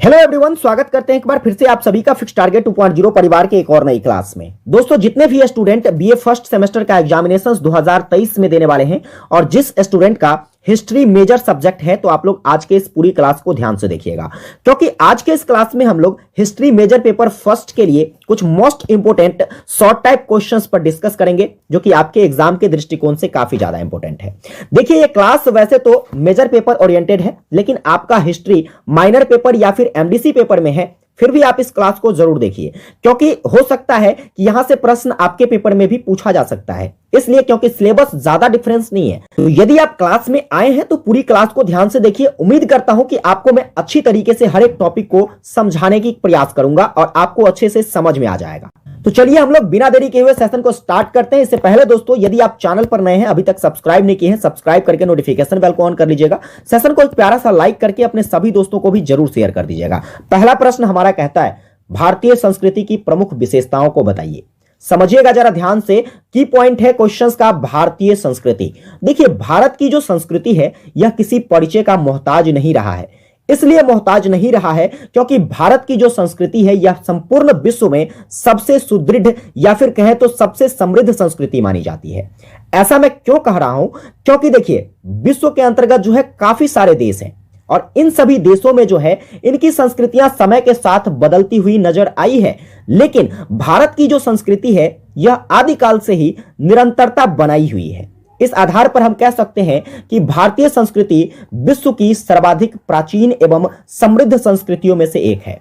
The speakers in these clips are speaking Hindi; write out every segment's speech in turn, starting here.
हेलो एवरीवन, स्वागत करते हैं एक बार फिर से आप सभी का फिक्स टारगेट 2.0 परिवार के एक और नई क्लास में। दोस्तों, जितने भी स्टूडेंट बीए फर्स्ट सेमेस्टर का एग्जामिनेशंस 2023 में देने वाले हैं और जिस स्टूडेंट का हिस्ट्री मेजर सब्जेक्ट है, तो आप लोग आज के इस पूरी क्लास को ध्यान से देखिएगा, क्योंकि आज के इस क्लास में हम लोग हिस्ट्री मेजर पेपर फर्स्ट के लिए कुछ most important short type questions पर डिस्कस करेंगे, जो कि आपके एग्जाम के दृष्टिकोण से काफी ज्यादा इंपॉर्टेंट है। देखिए, ये क्लास वैसे तो मेजर पेपर ओरिएंटेड है, लेकिन आपका हिस्ट्री माइनर पेपर या फिर एमडीसी पेपर में है, फिर भी आप इस क्लास को जरूर देखिए, क्योंकि हो सकता है कि यहां से प्रश्न आपके पेपर में भी पूछा जा सकता है। इसलिए क्योंकि सिलेबस ज्यादा डिफरेंस नहीं है, तो यदि आप क्लास में आए हैं तो पूरी क्लास को ध्यान से देखिए। उम्मीद करता हूं कि आपको मैं अच्छी तरीके से हर एक टॉपिक को समझाने की प्रयास करूंगा और आपको अच्छे से समझ में आ जाएगा। तो चलिए हम लोग बिना देरी के हुए सेशन को स्टार्ट करते हैं। इससे पहले दोस्तों, यदि आप चैनल पर नए हैं, अभी तक सब्सक्राइब नहीं किए हैं, सब्सक्राइब करके नोटिफिकेशन बेल को ऑन कर लीजिएगा। सेशन को एक प्यारा सा लाइक करके अपने सभी दोस्तों को भी जरूर शेयर कर दीजिएगा। पहला प्रश्न हमारा कहता है, भारतीय संस्कृति की प्रमुख विशेषताओं को बताइए। समझिएगा जरा ध्यान से, की पॉइंट है क्वेश्चंस का भारतीय संस्कृति। देखिए, भारत की जो संस्कृति है यह किसी परिचय का मोहताज नहीं रहा है। इसलिए मोहताज नहीं रहा है क्योंकि भारत की जो संस्कृति है यह संपूर्ण विश्व में सबसे सुदृढ़ या फिर कहें तो सबसे समृद्ध संस्कृति मानी जाती है। ऐसा मैं क्यों कह रहा हूं? क्योंकि देखिए, विश्व के अंतर्गत जो है काफी सारे देश हैं और इन सभी देशों में जो है इनकी संस्कृतियां समय के साथ बदलती हुई नजर आई है, लेकिन भारत की जो संस्कृति है यह आदिकाल से ही निरंतरता बनाई हुई है। इस आधार पर हम कह सकते हैं कि भारतीय संस्कृति विश्व की सर्वाधिक प्राचीन एवं समृद्ध संस्कृतियों में से एक है।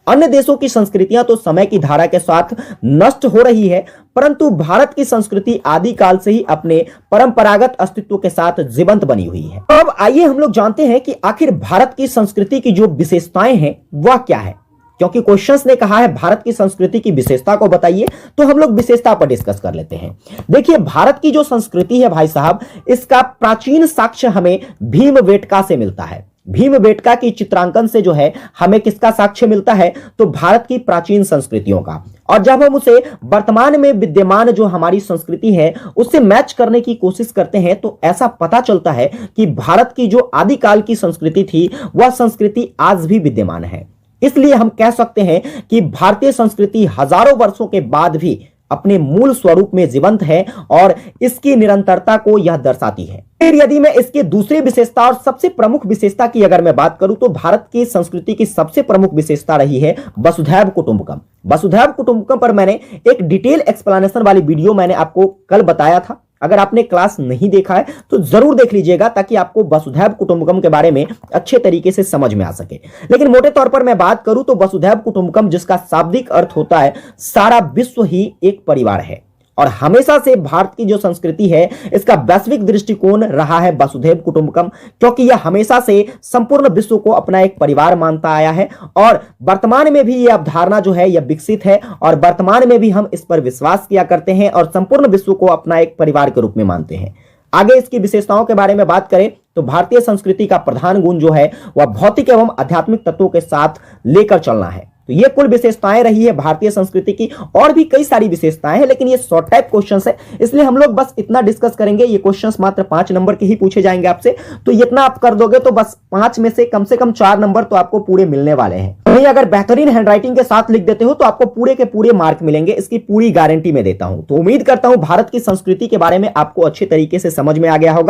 अन्य देशों की संस्कृतियां तो समय की धारा के साथ नष्ट हो रही है, परंतु भारत की संस्कृति आदिकाल से ही अपने परंपरागत अस्तित्व के साथ जीवंत बनी हुई है। अब आइए हम लोग जानते हैं कि आखिर भारत की संस्कृति की जो विशेषताएं हैं वह क्या है, क्योंकि क्वेश्चंस ने कहा है भारत की संस्कृति की विशेषता को बताइए, तो हम लोग विशेषता पर डिस्कस कर लेते हैं। देखिए, भारत की जो संस्कृति है भाई साहब, इसका प्राचीन साक्ष्य हमें भीमबेटका से मिलता है। भीमबेटका की चित्रांकन से जो है हमें किसका साक्ष्य मिलता है? तो भारत की प्राचीन संस्कृतियों का। और जब हम उसे वर्तमान में विद्यमान जो हमारी संस्कृति है उससे मैच करने की कोशिश करते हैं, तो ऐसा पता चलता है कि भारत की जो आदिकाल की संस्कृति थी वह संस्कृति आज भी विद्यमान है। इसलिए हम कह सकते हैं कि भारतीय संस्कृति हजारों वर्षों के बाद भी अपने मूल स्वरूप में जीवंत है और इसकी निरंतरता को यह दर्शाती है। फिर यदि मैं इसकी दूसरी विशेषता और सबसे प्रमुख विशेषता की अगर मैं बात करूं, तो भारत की संस्कृति की सबसे प्रमुख विशेषता रही है वसुधैव कुटुंबकम। वसुधैव कुटुंबकम पर मैंने एक डिटेल एक्सप्लेनेशन वाली वीडियो मैंने आपको कल बताया था। अगर आपने क्लास नहीं देखा है तो जरूर देख लीजिएगा, ताकि आपको वसुधैव कुटुंबकम के बारे में अच्छे तरीके से समझ में आ सके। लेकिन मोटे तौर पर मैं बात करूं तो वसुधैव कुटुंबकम, जिसका शाब्दिक अर्थ होता है सारा विश्व ही एक परिवार है, और हमेशा से भारत की जो संस्कृति है इसका वैश्विक दृष्टिकोण रहा है वसुधैव कुटुंबकम, क्योंकि यह हमेशा से संपूर्ण विश्व को अपना एक परिवार मानता आया है। और वर्तमान में भी यह अवधारणा जो है यह विकसित है, और वर्तमान में भी हम इस पर विश्वास किया करते हैं और संपूर्ण विश्व को अपना एक परिवार के रूप में मानते हैं। आगे इसकी विशेषताओं के बारे में बात करें तो भारतीय संस्कृति का प्रधान गुण जो है वह भौतिक एवं आध्यात्मिक तत्वों के साथ लेकर चलना है। तो ये कुल विशेषताएं रही है भारतीय संस्कृति की। और भी कई सारी विशेषताएं हैं, लेकिन ये शॉर्ट टाइप क्वेश्चंस है, इसलिए हम लोग बस इतना डिस्कस करेंगे। ये क्वेश्चंस मात्र 5 नंबर के ही पूछे जाएंगे आपसे, तो इतना आप कर दोगे तो बस 5 में से कम 4 नंबर तो आपको पूरे मिलने वाले हैं। वहीं अगर बेहतरीन हैंडराइटिंग के साथ लिख देते हो तो आपको पूरे के पूरे मार्क मिलेंगे, इसकी पूरी गारंटी मैं देता हूं। तो उम्मीद करता हूं भारत की संस्कृति के बारे में आपको अच्छे तरीके से समझ में आ गया होगा।